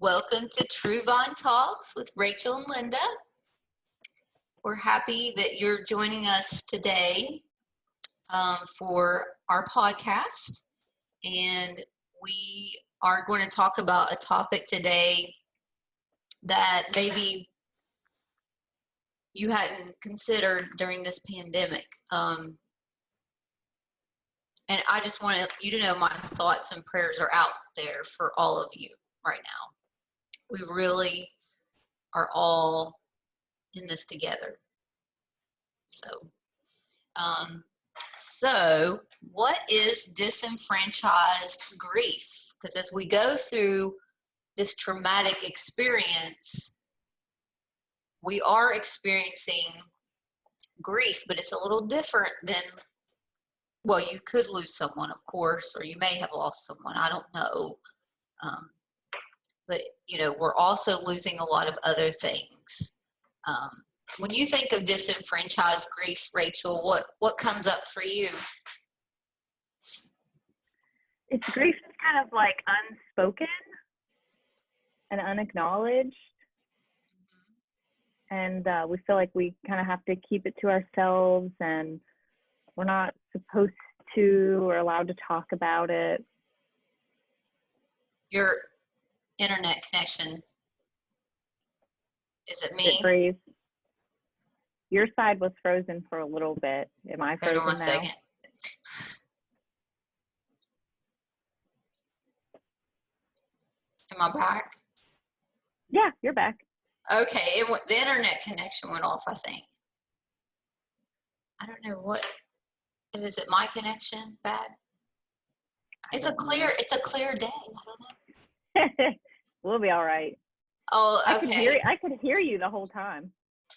Welcome to True Vine Talks with Rachel and Linda. We're happy that you're joining us today for our podcast. And we are going to talk about a topic today that maybe you hadn't considered during this pandemic. And I just want you to know my thoughts and prayers are out there for all of you right now. We really are all in this together. So what is disenfranchised grief? Because as we go through this traumatic experience, we are experiencing grief, but it's a little different than, well, you could lose someone, of course, or you may have lost someone. I don't know. But, we're also losing a lot of other things. When you think of disenfranchised grief, Rachel, what comes up for you? It's grief that's kind of like unspoken and unacknowledged. And we feel like we kind of have to keep it to ourselves, and we're not supposed to or allowed to talk about it. Your internet connection, is it me? It freeze. Your side was frozen for a little bit. Am I frozen now? Hold on a second. Am I back? Yeah, you're back. Okay, the internet connection went off, I think. I don't know is it my connection bad? It's a clear day. I don't know. We'll be all right. Oh, okay. I could hear you the whole time.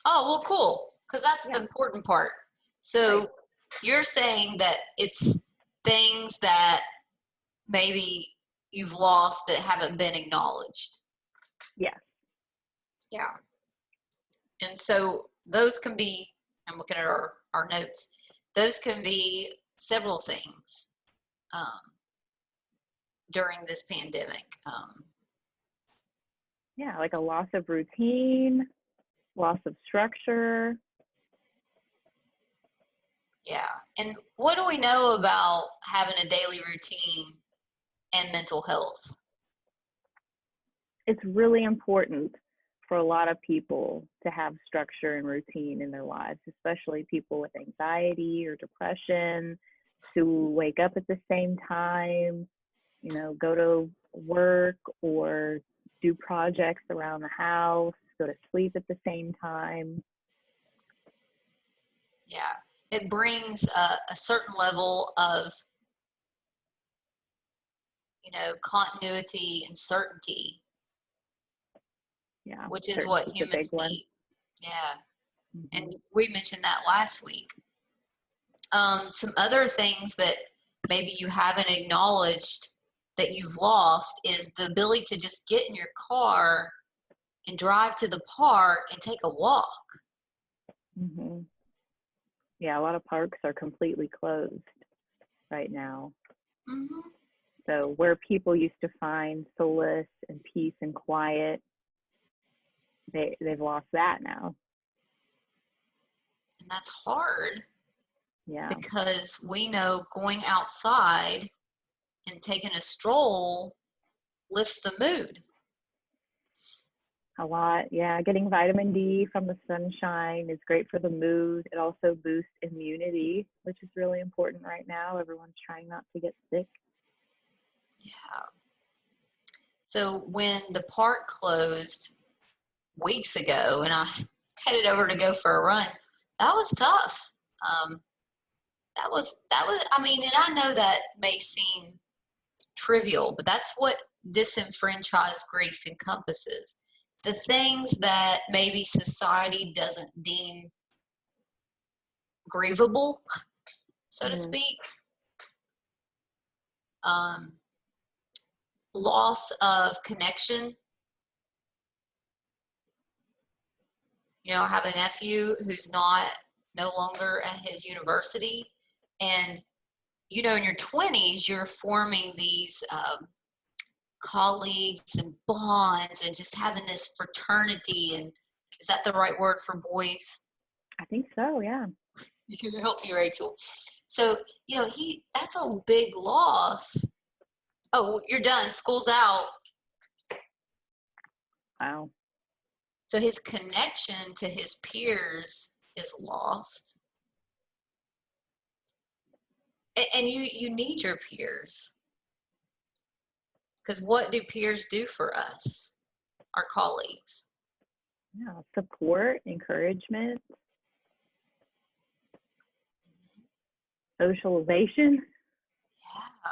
Oh, well, cool. Because that's the important part. So right. You're saying that it's things that maybe you've lost that haven't been acknowledged. Yes. Yeah. And so those can be, I'm looking at our notes, those can be several things during this pandemic. Yeah, like a loss of routine, loss of structure. Yeah. And what do we know about having a daily routine and mental health? It's really important for a lot of people to have structure and routine in their lives, especially people with anxiety or depression, to wake up at the same time, go to work or do projects around the house, go to sleep at the same time. Yeah. It brings a certain level of, continuity and certainty. Yeah. Which is what humans need. Yeah. Mm-hmm. And we mentioned that last week. Some other things that maybe you haven't acknowledged that you've lost is the ability to just get in your car and drive to the park and take a walk. Mm-hmm. Yeah, a lot of parks are completely closed right now. Mm-hmm. So where people used to find solace and peace and quiet, they've lost that now. And that's hard. Yeah. Because we know going outside and taking a stroll lifts the mood. A lot, yeah. Getting vitamin D from the sunshine is great for the mood. It also boosts immunity, which is really important right now. Everyone's trying not to get sick. Yeah. So when the park closed weeks ago and I headed over to go for a run, that was tough. That was, and I know that may seem trivial, but that's what disenfranchised grief encompasses. The things that maybe society doesn't deem grievable, so to speak. Loss of connection. I have a nephew who's no longer at his university. And, in your 20s, you're forming these colleagues and bonds and just having this fraternity. And is that the right word for boys? I think so, yeah. You can help me, Rachel. So, that's a big loss. Oh, you're done. School's out. Wow. So his connection to his peers is lost. And you need your peers. Because what do peers do for us, our colleagues? Yeah, support, encouragement, socialization. Yeah.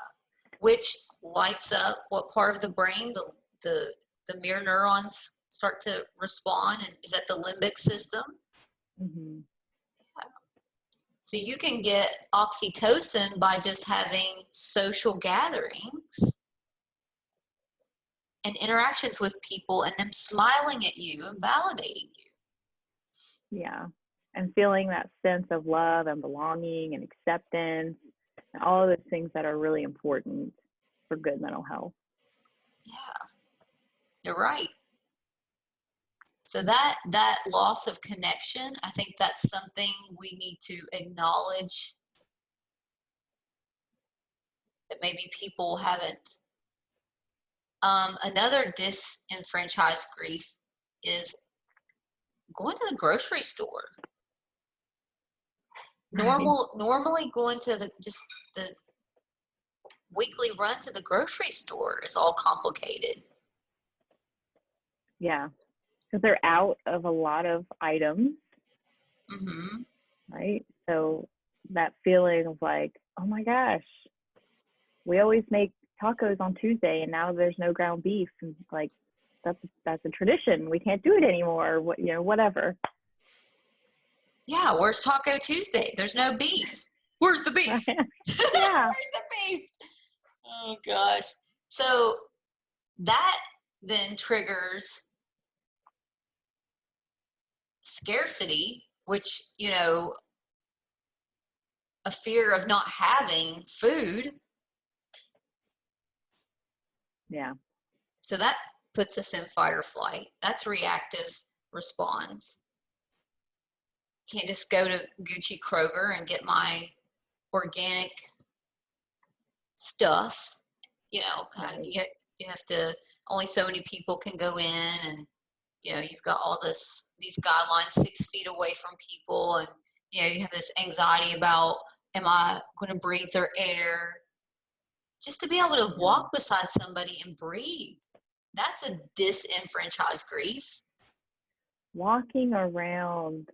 Which lights up what part of the brain? The mirror neurons start to respond, and is that the limbic system? Mm-hmm. So you can get oxytocin by just having social gatherings and interactions with people and them smiling at you and validating you. Yeah. And feeling that sense of love and belonging and acceptance and all of those things that are really important for good mental health. Yeah, you're right. So that loss of connection, I think that's something we need to acknowledge that maybe people haven't. Another disenfranchised grief is going to the grocery store. Normally going to the weekly run to the grocery store is all complicated. Yeah. Because they're out of a lot of items. Mm-hmm. Right? So that feeling of like, oh my gosh, we always make tacos on Tuesday and now there's no ground beef. And like, that's a tradition. We can't do it anymore. Whatever. Yeah, where's Taco Tuesday? There's no beef. Where's the beef? Yeah. Where's the beef? Oh gosh. So that then triggers scarcity, which, a fear of not having food. Yeah. So that puts us in fight or flight. That's reactive response. Can't just go to Gucci Kroger and get my organic stuff. You have to, only so many people can go in, and you've got all these guidelines 6 feet away from people, and you have this anxiety about, am I going to breathe their air? Just to be able to walk beside somebody and breathe, that's a disenfranchised grief. Walking around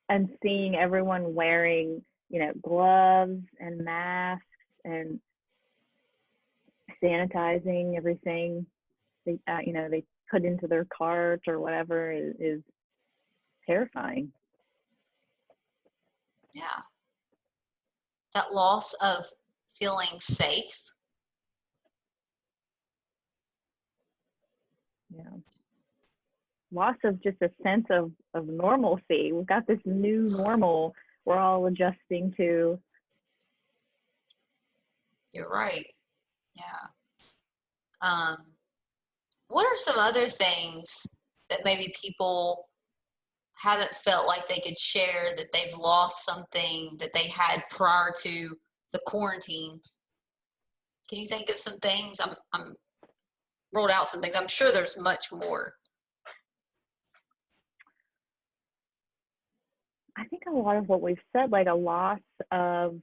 and seeing everyone wearing, gloves and masks and sanitizing everything they put into their cart or whatever is terrifying. Yeah. That loss of feeling safe. Yeah. Loss of just a sense of normalcy. We've got this new normal we're all adjusting to. You're right. Yeah. What are some other things that maybe people haven't felt like they could share, that they've lost something that they had prior to the quarantine? Can you think of some things? I'm rolled out some things. I'm sure there's much more. I think a lot of what we've said, like a loss of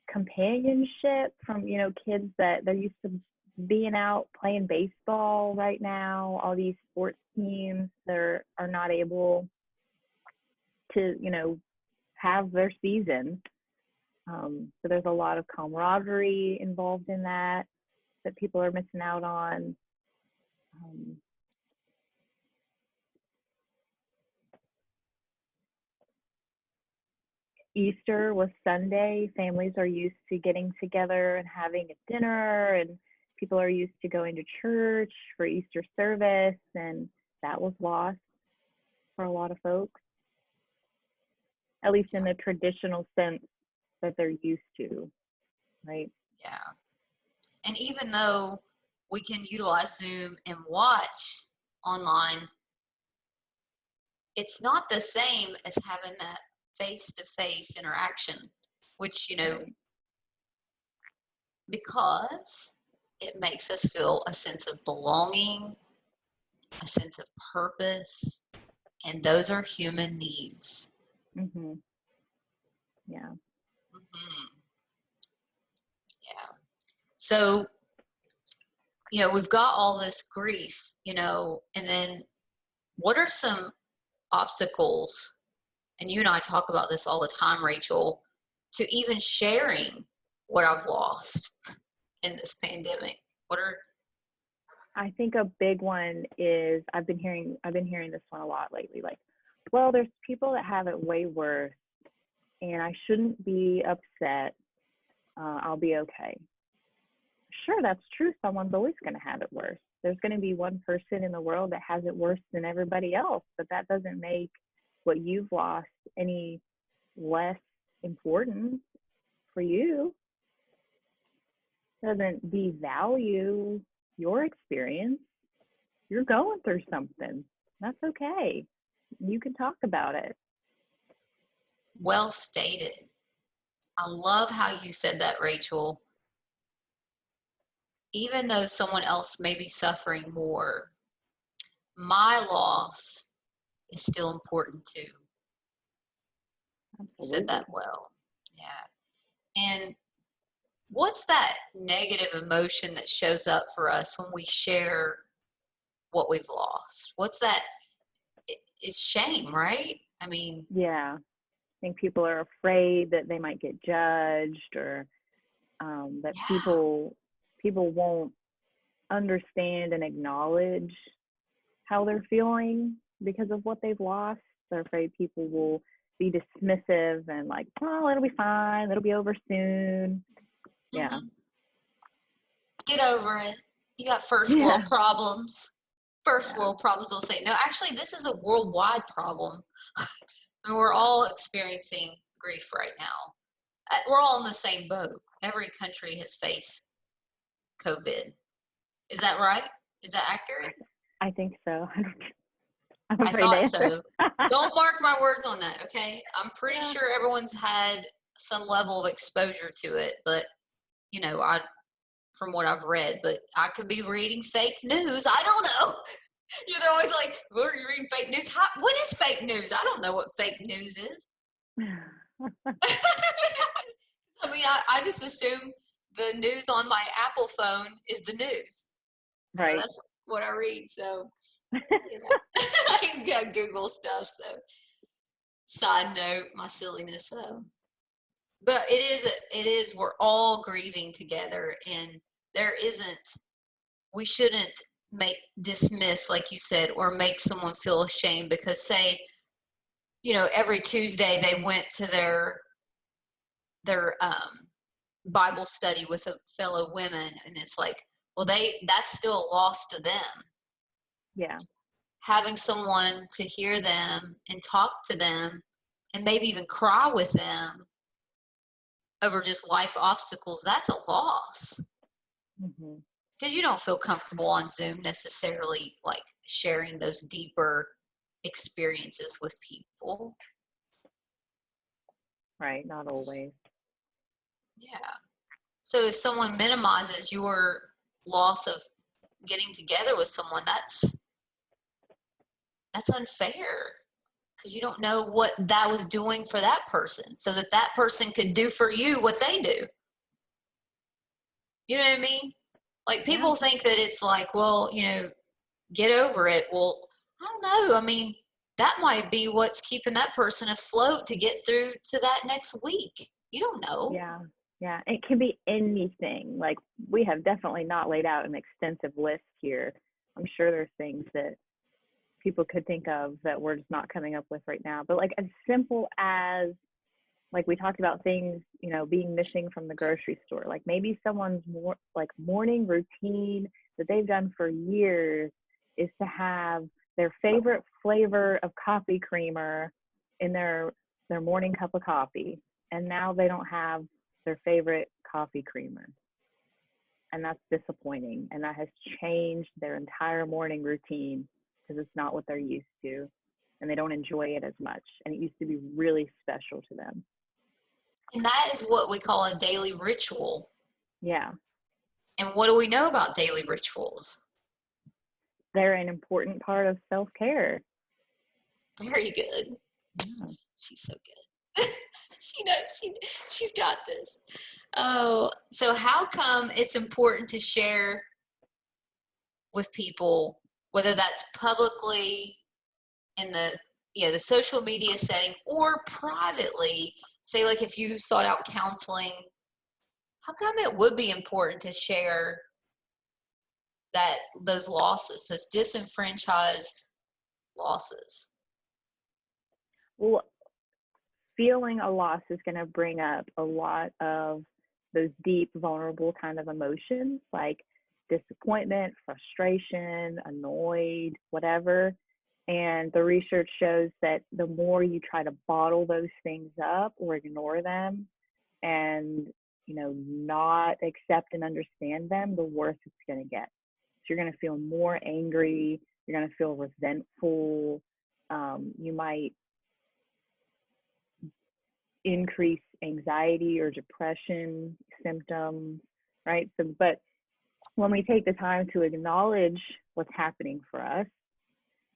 companionship from, kids that they're used to being out playing baseball right now. All these sports teams that are not able to, have their season. So there's a lot of camaraderie involved in that people are missing out on. Easter was Sunday. Families are used to getting together and having a dinner, and people are used to going to church for Easter service, and that was lost for a lot of folks, at least in the traditional sense that they're used to, right? Yeah. And even though we can utilize Zoom and watch online, it's not the same as having that face-to-face interaction, which, Right. because it makes us feel a sense of belonging, a sense of purpose, and those are human needs. Mhm. Yeah. Mhm. Yeah. So, we've got all this grief, and then what are some obstacles? And you and I talk about this all the time, Rachel, to even sharing what I've lost in this pandemic. What are, I think a big one is I've been hearing this one a lot lately. Like, well, there's people that have it way worse, and I shouldn't be upset. I'll be okay. Sure, that's true. Someone's always going to have it worse. There's going to be one person in the world that has it worse than everybody else, but that doesn't make what you've lost any less important for you. Doesn't devalue your experience. You're going through something. That's okay. You can talk about it. well stated. I love how you said that, Rachel. Even though someone else may be suffering more, my loss is still important too. You said Absolutely. that well. Yeah. And what's that negative emotion that shows up for us when we share what we've lost? What's that? It's shame, right? I mean, Yeah. I think people are afraid that they might get judged, or that yeah. people won't understand and acknowledge how they're feeling because of what they've lost. They're afraid people will be dismissive and like, oh, it'll be fine. It'll be over soon. Yeah. Mhm. Get over it. You got first world Yeah. problems. First Yeah. world problems will say, no, actually, this is a worldwide problem. And we're all experiencing grief right now. We're all in the same boat. Every country has faced COVID. Is that right? Is that accurate? I think so. I'm I afraid to thought answer. so. Don't mark my words on that, okay? I'm pretty Yeah. sure everyone's had some level of exposure to it, but I from what I've read, but I could be reading fake news. I don't know. They're always like, "Well, are you reading fake news? What is fake news? I don't know what fake news is." I mean, I just assume the news on my Apple phone is the news. So Right. that's what I read. So, I got Google stuff. So, side note, my silliness. So, but it is, we're all grieving together, and there isn't, we shouldn't make dismiss, like you said, or make someone feel ashamed because, say, every Tuesday they went to their Bible study with a fellow women, and it's like, well, that's still a loss to them. Yeah. Having someone to hear them and talk to them and maybe even cry with them over just life obstacles, that's a loss. Hmm. Because you don't feel comfortable on Zoom necessarily, like sharing those deeper experiences with people. Right. Not always. Yeah. So if someone minimizes your loss of getting together with someone, that's unfair because you don't know what that was doing for that person, so that person could do for you what they do. You know what I mean? Like, Yeah. people think that it's like, well, get over it. Well, I don't know. I mean, that might be what's keeping that person afloat to get through to that next week. You don't know. Yeah. Yeah. It can be anything. Like, we have definitely not laid out an extensive list here. I'm sure there's things that people could think of that we're just not coming up with right now. But like, as simple as, like, we talked about things, being missing from the grocery store. Like, maybe someone's more like morning routine that they've done for years is to have their favorite flavor of coffee creamer in their morning cup of coffee, and now they don't have their favorite coffee creamer. And that's disappointing. And that has changed their entire morning routine because it's not what they're used to. And they don't enjoy it as much. And it used to be really special to them. And that is what we call a daily ritual. Yeah. And what do we know about daily rituals? They're an important part of self-care. Very good. She's so good. She knows. She's got this. Oh, so how come it's important to share with people, whether that's publicly in the social media setting or privately? Say, like, if you sought out counseling, how come it would be important to share those losses, those disenfranchised losses? Well, feeling a loss is going to bring up a lot of those deep, vulnerable kind of emotions like disappointment, frustration, annoyed, whatever. And the research shows that the more you try to bottle those things up or ignore them and, not accept and understand them, the worse it's going to get. So you're going to feel more angry. You're going to feel resentful. You might increase anxiety or depression symptoms, right? So, but when we take the time to acknowledge what's happening for us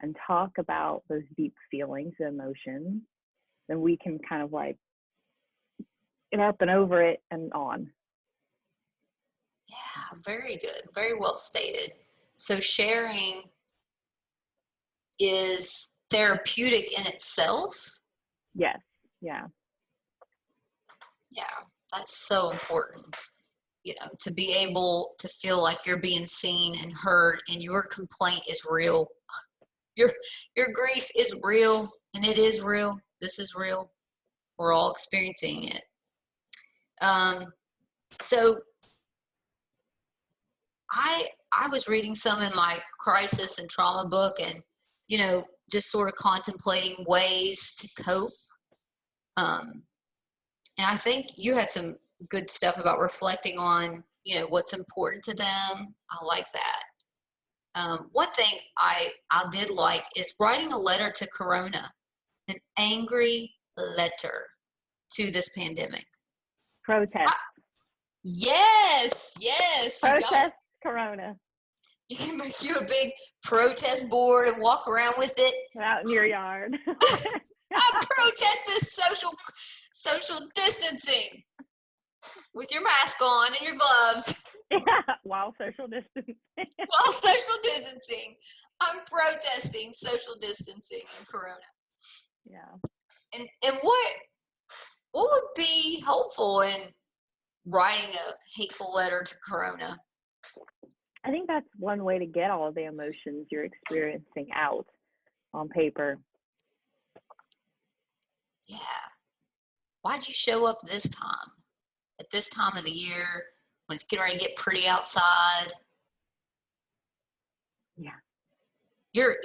and talk about those deep feelings and emotions, then we can kind of like get up and over it and on. Yeah, very good. Very well stated. So sharing is therapeutic in itself? Yes. Yeah. Yeah, that's so important. To be able to feel like you're being seen and heard and your complaint is real. Your grief is real, and it is real. This is real. We're all experiencing it. So I was reading some in my crisis and trauma book and, just sort of contemplating ways to cope. And I think you had some good stuff about reflecting on, what's important to them. I like that. One thing I did like is writing a letter to Corona, an angry letter to this pandemic. Protest. Yes. Protest Corona. You can make you a big protest board and walk around with it. Out in your yard. I protest this social distancing with your mask on and your gloves. Yeah, while social distancing. I'm protesting social distancing and Corona. Yeah. And what would be helpful in writing a hateful letter to Corona? I think that's one way to get all of the emotions you're experiencing out on paper. Yeah. Why'd you show up this time? At this time of the year when it's getting ready to get pretty outside? Yeah. You're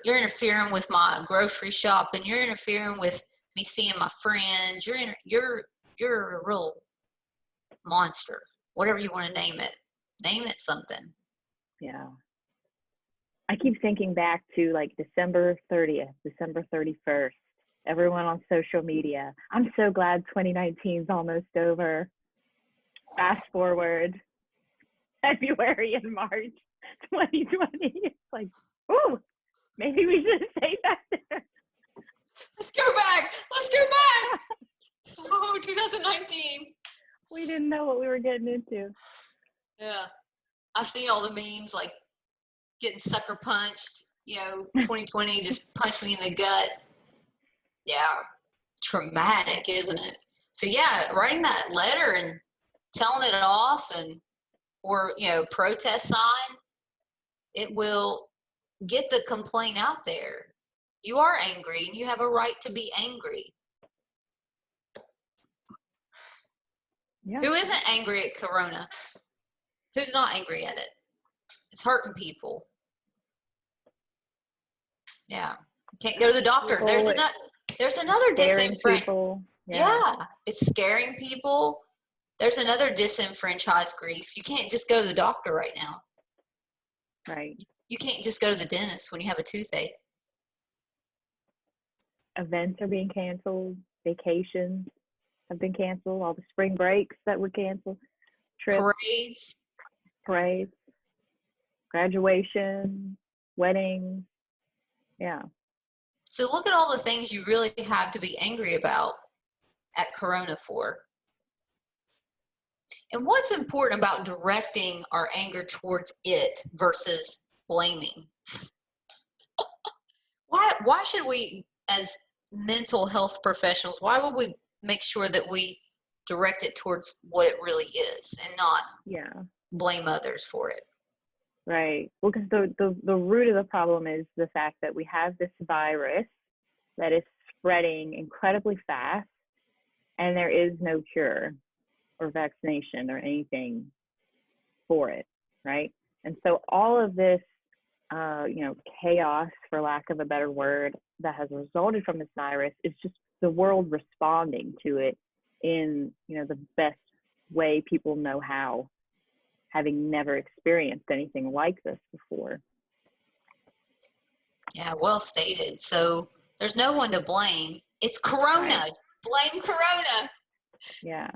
interfering with my grocery shop, and you're interfering with me seeing my friends. You're a real monster. Whatever you want to name it. Name it something. Yeah. I keep thinking back to like December 30th, December 31st. Everyone on social media. I'm so glad 2019 is almost over. Fast forward, February and March 2020. It's like, ooh, maybe we should say that there. Let's go back. Oh, 2019. We didn't know what we were getting into. Yeah. I've seen all the memes like getting sucker punched. 2020 just punched me in the gut. Yeah. Traumatic, isn't it? So yeah, writing that letter and telling it off or protest sign, it will get the complaint out there. You are angry and you have a right to be angry. Yeah. Who isn't angry at Corona? Who's not angry at it? It's hurting people. Yeah. Can't go to the doctor. There's another disenfranchisement. People. Yeah. It's scaring people. there's another disenfranchised grief. You can't just go to the doctor right now. Right. You can't just go to the dentist when you have a toothache. Events are being canceled. Vacations have been canceled. All the spring breaks that were canceled. Trips, Parades. parades, graduation, weddings. Yeah. So look at all the things you really have to be angry about at Corona for. And what's important about directing our anger towards it versus blaming? Why should we, as mental health professionals, why would we make sure that we direct it towards what it really is and not blame others for it? Right. Well, because the root of the problem is the fact that we have this virus that is spreading incredibly fast, and there is no cure or vaccination or anything for it, right? And so all of this, chaos, for lack of a better word, that has resulted from this virus is just the world responding to it in, the best way people know how, having never experienced anything like this before. Yeah, well stated. So there's no one to blame. It's Corona. Right. Blame Corona. Yeah.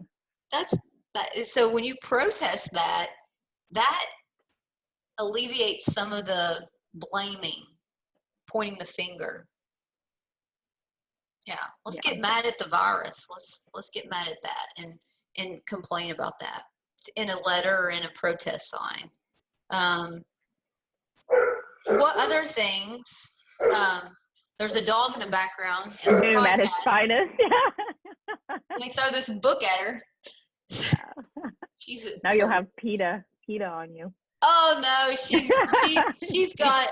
So when you protest that alleviates some of the blaming, pointing the finger. Yeah, let's get mad at the virus. Let's get mad at that and complain about that in a letter or in a protest sign. What other things? There's a dog in the background. Zoom at its finest. Let me throw this book at her. Yeah. Now you'll have PETA on you. Oh no, she's got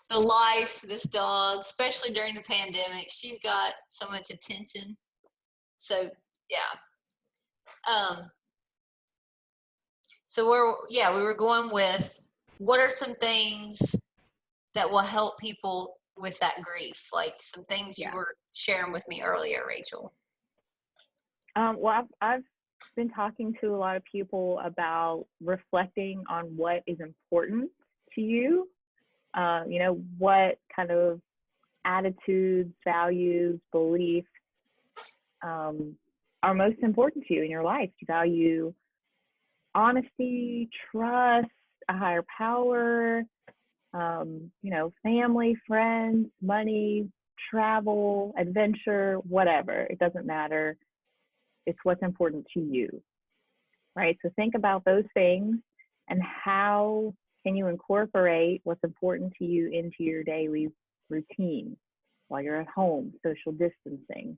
the life, this dog, especially during the pandemic. She's got so much attention. So yeah. So we were going with what are some things that will help people with that grief? Like some things you were sharing with me earlier, Rachel. Well, I've been talking to a lot of people about reflecting on what is important to you. What kind of attitudes, values, beliefs are most important to you in your life. Do you value honesty, trust, a higher power, family, friends, money, travel, adventure, whatever. It doesn't matter. It's what's important to you, right? So think about those things and how can you incorporate what's important to you into your daily routine while you're at home, social distancing.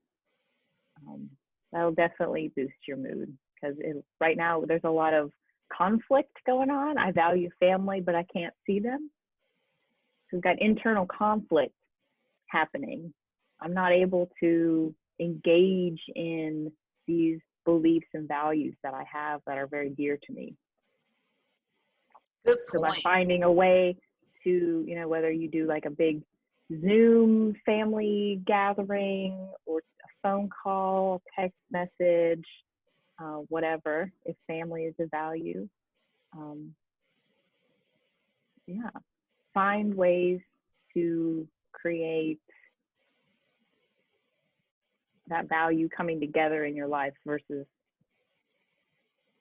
That'll definitely boost your mood because right now there's a lot of conflict going on. I value family, but I can't see them. So we've got internal conflict happening. I'm not able to engage in these beliefs and values that I have that are very dear to me. Good point. So by finding a way to, whether you do like a big Zoom family gathering or a phone call, text message, whatever, if family is a value, find ways to create that value coming together in your life versus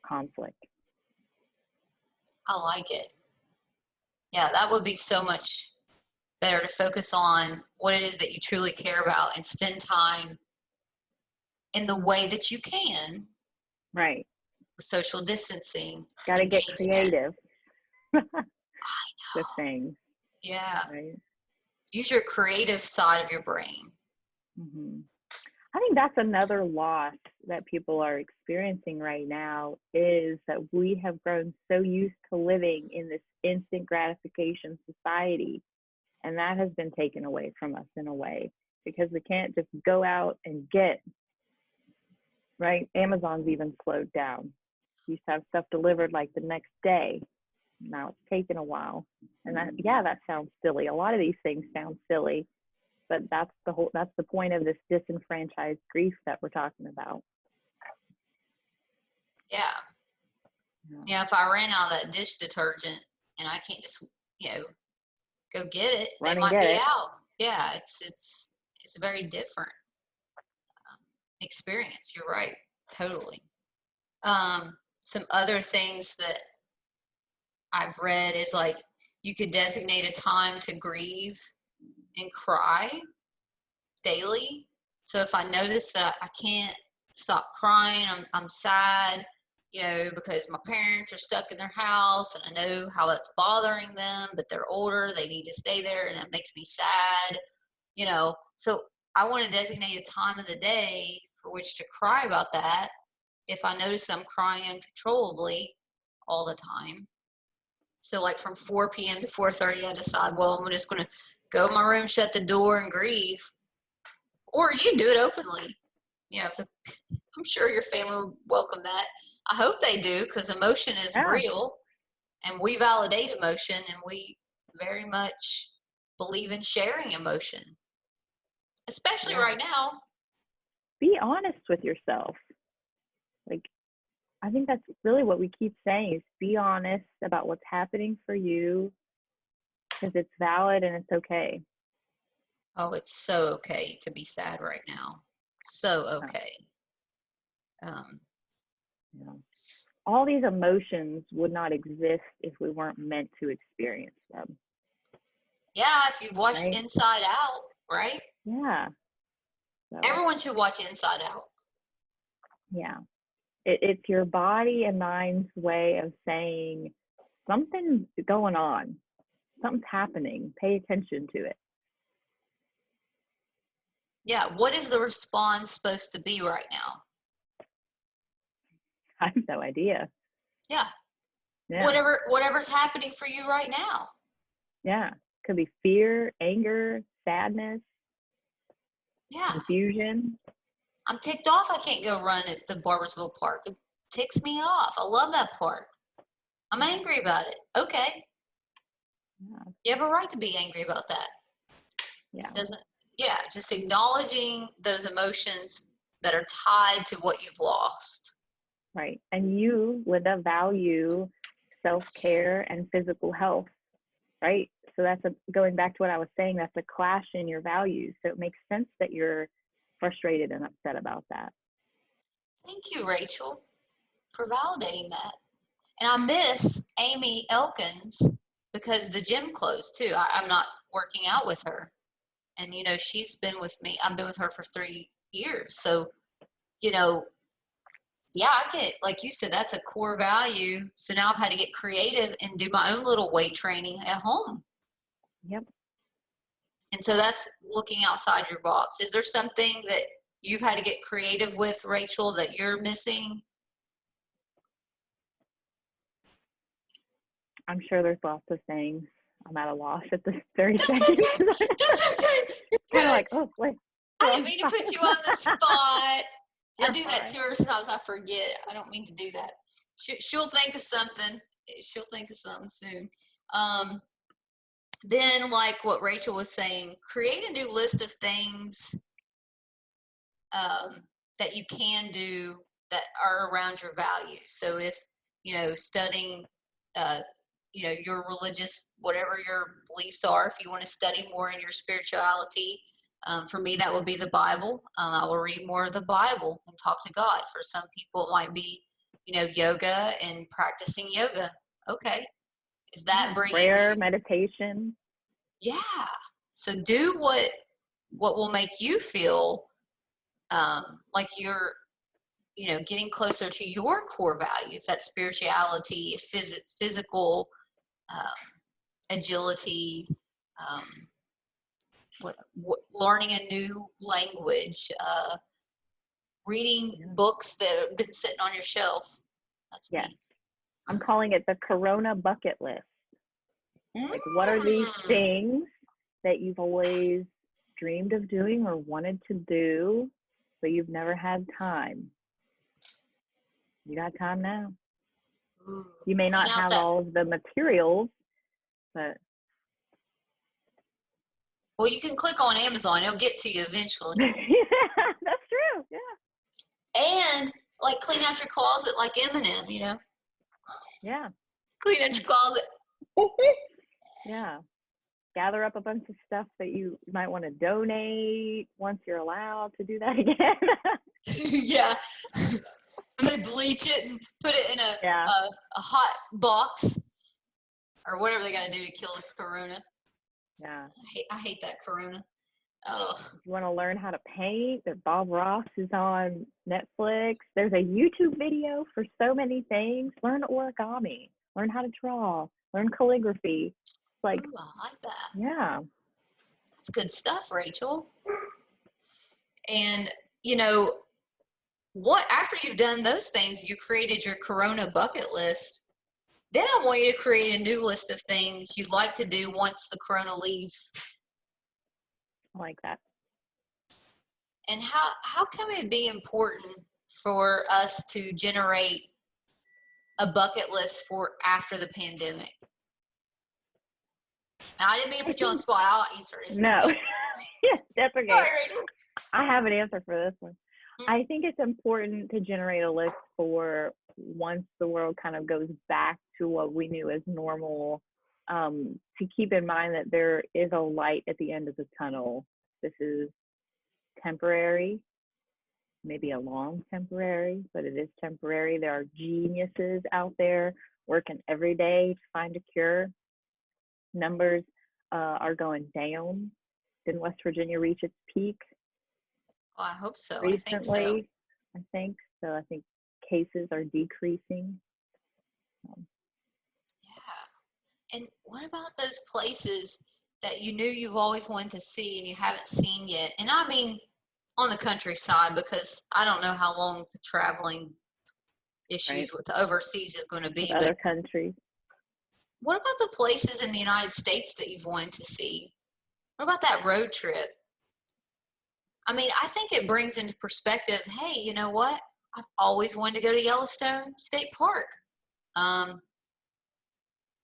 conflict. I like it. Yeah, that would be so much better to focus on what it is that you truly care about and spend time in the way that you can. Right. Social distancing. Got to get creative with things. Yeah. Right. Use your creative side of your brain. Mm-hmm. I think that's another loss that people are experiencing right now is that we have grown so used to living in this instant gratification society. And that has been taken away from us in a way because we can't just go out and get, right? Amazon's even slowed down. We used to have stuff delivered like the next day. Now it's taken a while. And that sounds silly. A lot of these things sound silly. But that's the point of this disenfranchised grief that we're talking about. Yeah. Yeah. If I ran out of that dish detergent and I can't just, go get it, they Run and might get be it. out. Yeah, it's a very different experience. You're right. Totally. Some other things that I've read is like you could designate a time to grieve and cry daily. So if I notice that I can't stop crying, I'm sad, because my parents are stuck in their house and I know how that's bothering them, but they're older, they need to stay there, and that makes me sad, So I want to designate a time of the day for which to cry about that if I notice I'm crying uncontrollably all the time. So like from 4 p.m. to 4:30, I decide, well, I'm just going to go in my room, shut the door, and grieve. Or you can do it openly. I'm sure your family would welcome that. I hope they do, because emotion is Yeah. real, and we validate emotion, and we very much believe in sharing emotion, especially Yeah. right now. Be honest with yourself. Like, I think that's really what we keep saying is be honest about what's happening for you, because it's valid and it's okay. Oh, it's so okay to be sad right now. So okay. Um, Yeah. All these emotions would not exist if we weren't meant to experience them. yeah, if you've watched Right? Inside Out, right? Yeah. So, Everyone should watch Inside Out. yeah. It's your body and mind's way of saying something's going on, something's happening. Pay attention to it. Yeah, what is the response supposed to be right now? I have no idea. Yeah. Yeah. Whatever's happening for you right now. Yeah. Could be fear, anger, sadness, Yeah. confusion. I'm ticked off I can't go run at the Barbersville Park. It ticks me off. I love that park. I'm angry about it. Okay. Yeah. You have a right to be angry about that. Yeah. Just acknowledging those emotions that are tied to what you've lost. Right. And you, Linda, value self-care and physical health, right? So that's going back to what I was saying, that's a clash in your values. So it makes sense that you're frustrated and upset about that. Thank you, Rachel, for validating that. And I miss Amy Elkins because the gym closed too. I'm not working out with her. And, she's been with me. I've been with her for 3 years. So, yeah, I get, like you said, that's a core value. So now I've had to get creative and do my own little weight training at home. Yep. And so that's looking outside your box. Is there something that you've had to get creative with, Rachel, that you're missing? I'm sure there's lots of things. I'm at a loss at this 30 That's seconds. okay. That's okay. Kind of like, oh, wait. I didn't mean to put you on the spot. I do that fine. to her sometimes. I forget. I don't mean to do that. She'll think of something. She'll think of something soon. Then, like what Rachel was saying, create a new list of things that you can do that are around your values. So if, studying, your religious, whatever your beliefs are, if you want to study more in your spirituality, for me, that would be the Bible. I will read more of the Bible and talk to God. For some people, it might be, yoga and practicing yoga. Okay. Is that bringing prayer, you? meditation? Yeah. So do what will make you feel like you're, getting closer to your core value. If that's spirituality, physical agility, learning a new language, reading books that have been sitting on your shelf. That's Yes. me. I'm calling it the Corona bucket list. Like, what are these things that you've always dreamed of doing or wanted to do, but you've never had time? You got time now. Ooh, You may not have all of the materials, but. Well, you can click on Amazon. It'll get to you eventually. Yeah, that's true. Yeah. And like clean out your closet like Eminem, you know? Yeah. Clean out your closet. Yeah. Gather up a bunch of stuff that you might want to donate once you're allowed to do that again. Yeah. And they bleach it and put it in Yeah. a hot box or whatever they got to do to kill the corona. Yeah. I hate that corona. Oh, If you want to learn how to paint, Bob Ross is on Netflix. There's a YouTube video for so many things. Learn origami, learn how to draw, learn calligraphy. Like, ooh, I like that. yeah, That's good stuff, Rachel. And, you know, what after you've done those things, you created your corona bucket list. Then I want you to create a new list of things you'd like to do once the corona leaves. I like that. And how can it be important for us to generate a bucket list for after the pandemic? Now, I didn't mean to put you on the spot. I'll answer this. No, yes, that's okay. Sorry, Rachel. I have an answer for this one. Mhm. I think it's important to generate a list for once the world kind of goes back to what we knew as normal, to keep in mind that there is a light at the end of the tunnel. This is temporary, maybe a long temporary, but it is temporary. There are geniuses out there working every day to find a cure. Numbers are going down. Didn't West Virginia reach its peak Well, I hope so. recently? I think so. I think cases are decreasing. Yeah. And what about those places that you knew you've always wanted to see and you haven't seen yet? And I mean on the countryside, because I don't know how long the traveling issues Right. with the overseas is going to be. With But other countries. what about the places in the United States that you've wanted to see? What about that road trip? I mean, I think it brings into perspective, hey, you know what? I've always wanted to go to Yellowstone State Park.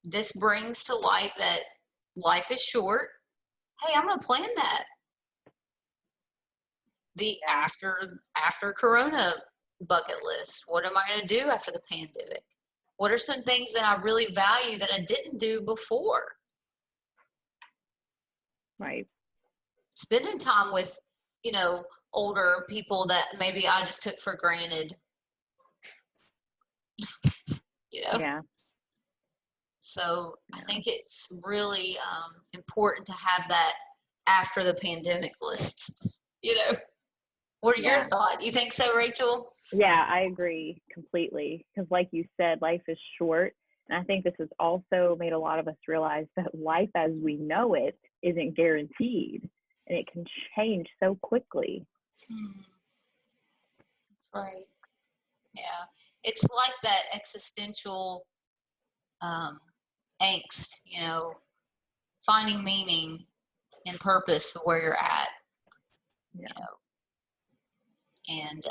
This brings to light that life is short. Hey, I'm going to plan that. The after Corona bucket list. What am I going to do after the pandemic? What are some things that I really value that I didn't do before? Right. Spending time with, you know, older people that maybe I just took for granted. You know? Yeah. So I think it's really important to have that after the pandemic list. You know, what are your Yeah. thoughts? You think so, Rachel? Yeah, I agree completely. Because, like you said, life is short. And I think this has also made a lot of us realize that life as we know it isn't guaranteed and it can change so quickly. Right. Yeah. It's like that existential angst, you know, finding meaning and purpose where you're at, Yeah. you know, and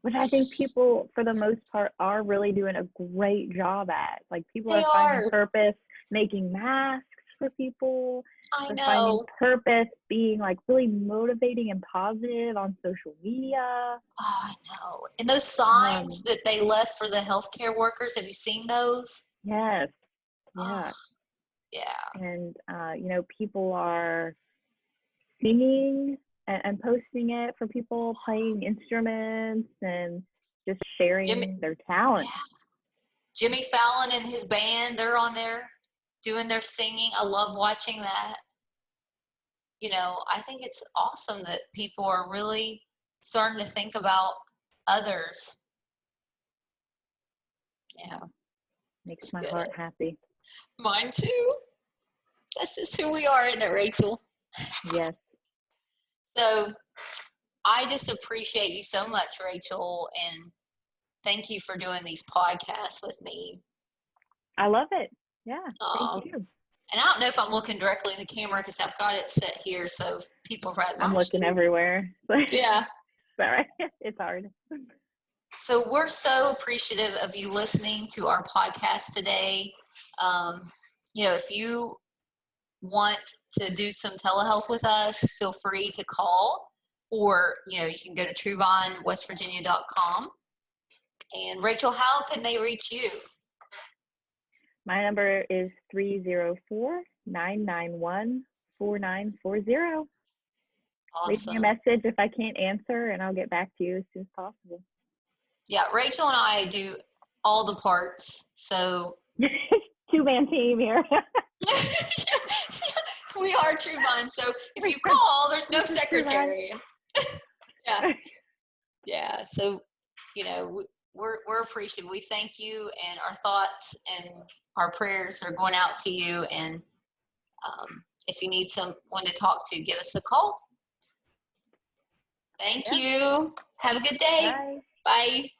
Which I think people, for the most part, are really doing a great job at. Like, people they are finding are. purpose, making masks for people. I They're finding know. purpose, being like really motivating and positive on social media. Oh, I know. And those signs that they left for the healthcare workers, have you seen those? Yes. Oh, Yeah. yeah. And, you know, people are singing and posting it for people playing instruments and just sharing their talent. Yeah. Jimmy Fallon and his band, they're on there doing their singing. I love watching that. You know, I think it's awesome that people are really starting to think about others. Yeah. Makes It's my good. heart happy. Mine too. That's just who we are, isn't it, Rachel? Yes. So I just appreciate you so much, Rachel, and thank you for doing these podcasts with me. I love it. Yeah. Um, Thank you. And I don't know if I'm looking directly in the camera because I've got it set here, so if people right I'm looking everywhere. Yeah. Sorry. It's hard. So we're so appreciative of you listening to our podcast today. You know, if you want to do some telehealth with us, feel free to call, or, you know, you can go to TrueVineWestVirginia.com And Rachel, how can they reach you? My number is 304-991-4940. Leave me a Awesome. message if I can't answer, and I'll get back to you as soon as possible. Yeah, Rachel and I do all the parts. So Two-man team here. we are True Vine. So if you call, there's no secretary. Yeah. Yeah. So, we're appreciative. We thank you, and our thoughts and our prayers are going out to you. And if you need someone to talk to, give us a call. Thank you. Have a good day. Bye. Bye.